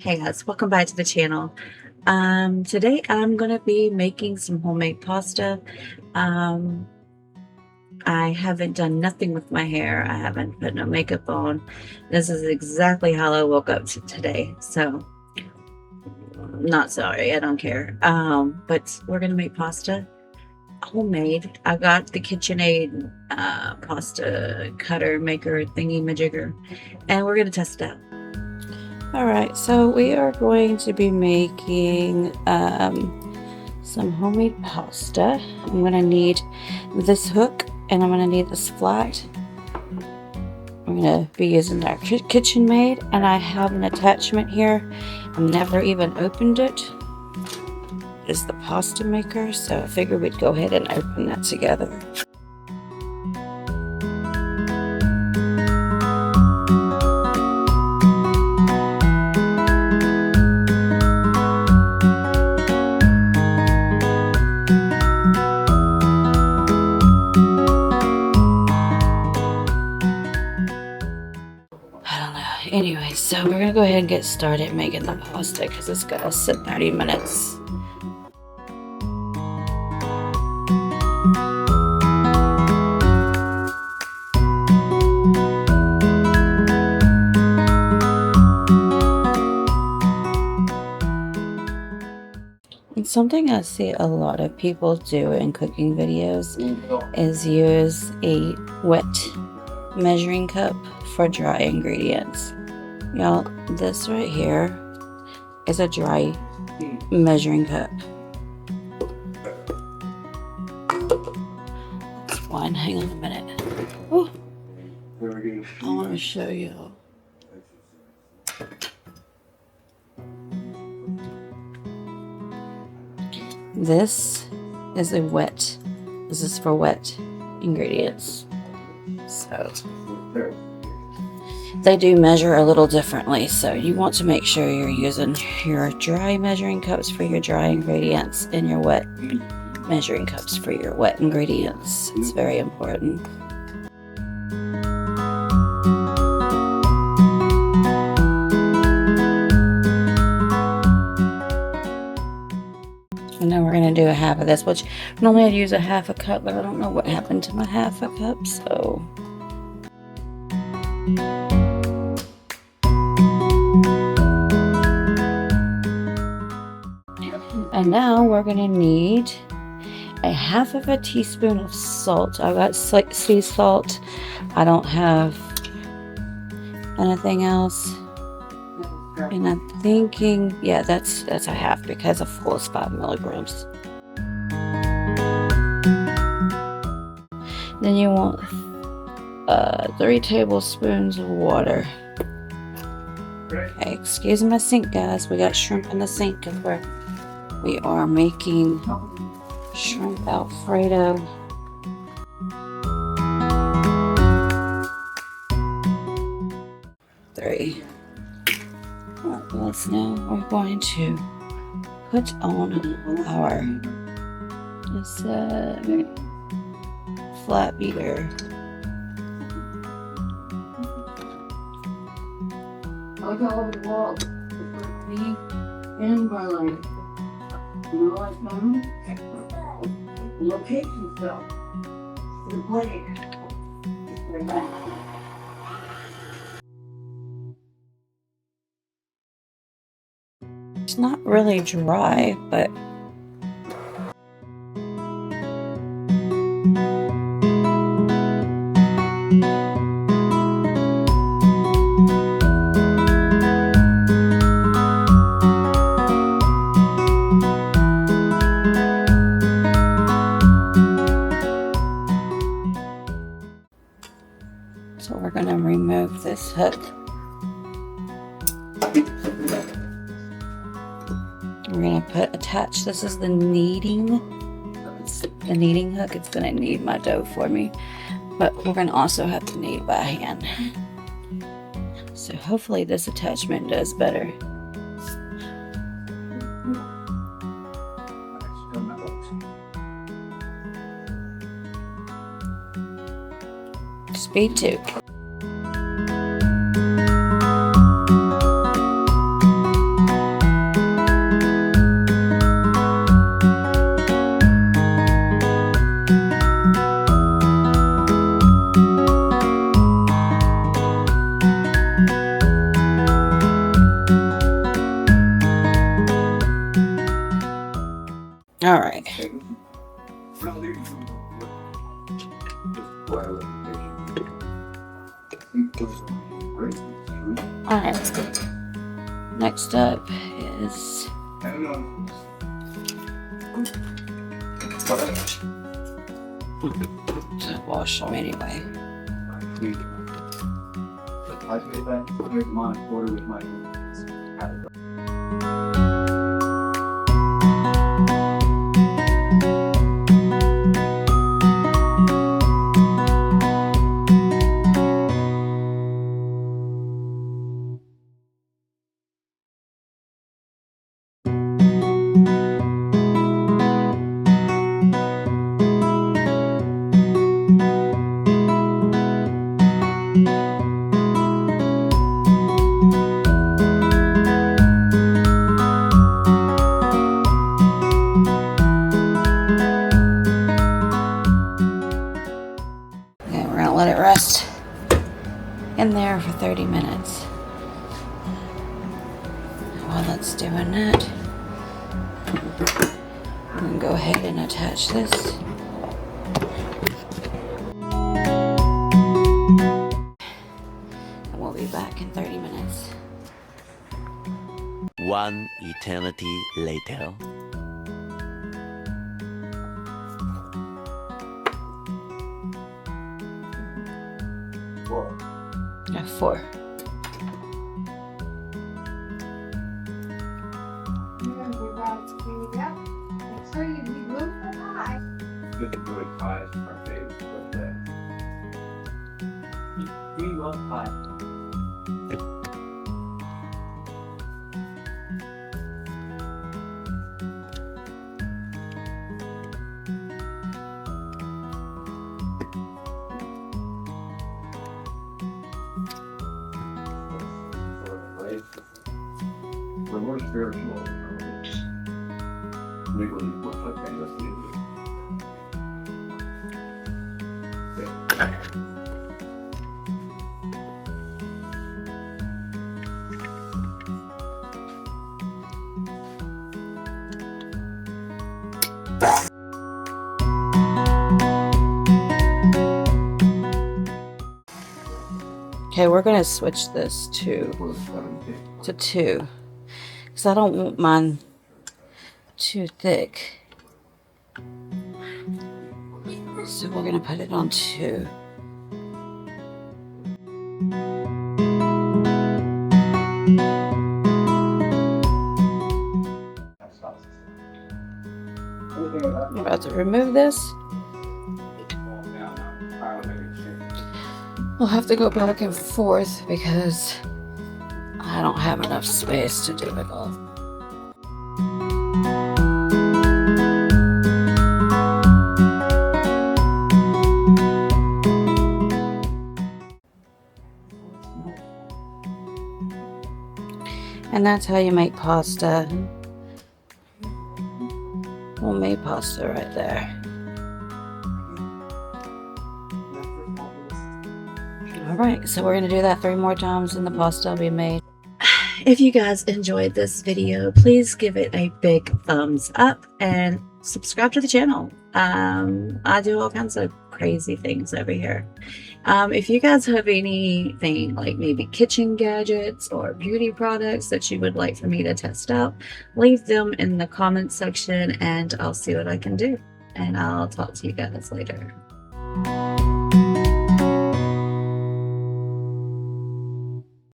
Hey guys, welcome back to the channel. Today I'm gonna be making some homemade pasta. Um, I haven't done nothing with my hair. I haven't put no makeup on. This is exactly how I woke up today. So, not sorry, I don't care. But we're gonna make pasta homemade. I got the KitchenAid pasta cutter maker thingy majigger, and we're gonna test it out. Alright, so we are going to be making some homemade pasta. I'm going to need this hook and I'm going to need this flat. I'm going to be using our KitchenAid, and I have an attachment here. I've never even opened it. It's the pasta maker, so I figured we'd go ahead and open that together. Anyway, so we're gonna go ahead and get started making the pasta because it's gonna sit 30 minutes. And something I see a lot of people do in cooking videos is use a wet measuring cup for dry ingredients. Y'all, this right here is a dry measuring cup. That's one. Hang on a minute. Oh, I want to show you. This is a wet. This is for wet ingredients. So they do measure a little differently, so you want to make sure you're using your dry measuring cups for your dry ingredients and your wet measuring cups for your wet ingredients. It's very important. And then we're going to do a half of this, which normally I'd use a half a cup, but I don't know what happened to my half a cup, so. And now we're going to need a half of a teaspoon of salt. I got sea salt. I don't have anything else. And I'm thinking, yeah, that's a half because a full is 5 milligrams. Then you want 3 tablespoons of water. Okay, excuse my sink, guys. We got shrimp in the sink because we are making shrimp Alfredo. Three. Now we're going to put on our flat beater. Look over the wall. Me and Marlene. You know what, Mom? Location stuff. The plate. It's not really dry, but so we're going to remove this hook. We're going to attach, this is the kneading hook. It's going to knead my dough for me, but we're going to also have to knead by hand. So hopefully this attachment does better. Speed 2. Alright, next up is to wash them anyway. Let it rest in there for 30 minutes. While that's doing that, I'm going to go ahead and attach this. And we'll be back in 30 minutes. One eternity later. Yeah, 4. We're more spiritual. We will look like that. Okay, we're going to switch this to 2 because I don't want mine too thick. So we're going to put it on 2. I'm about to remove this. We'll have to go back and forth because I don't have enough space to do it all. And that's how you make pasta. Homemade pasta right there. Alright, so we're going to do that 3 more times and the pasta will be made. If you guys enjoyed this video, please give it a big thumbs up and subscribe to the channel. I do all kinds of crazy things over here. If you guys have anything like maybe kitchen gadgets or beauty products that you would like for me to test out, leave them in the comments section and I'll see what I can do. And I'll talk to you guys later.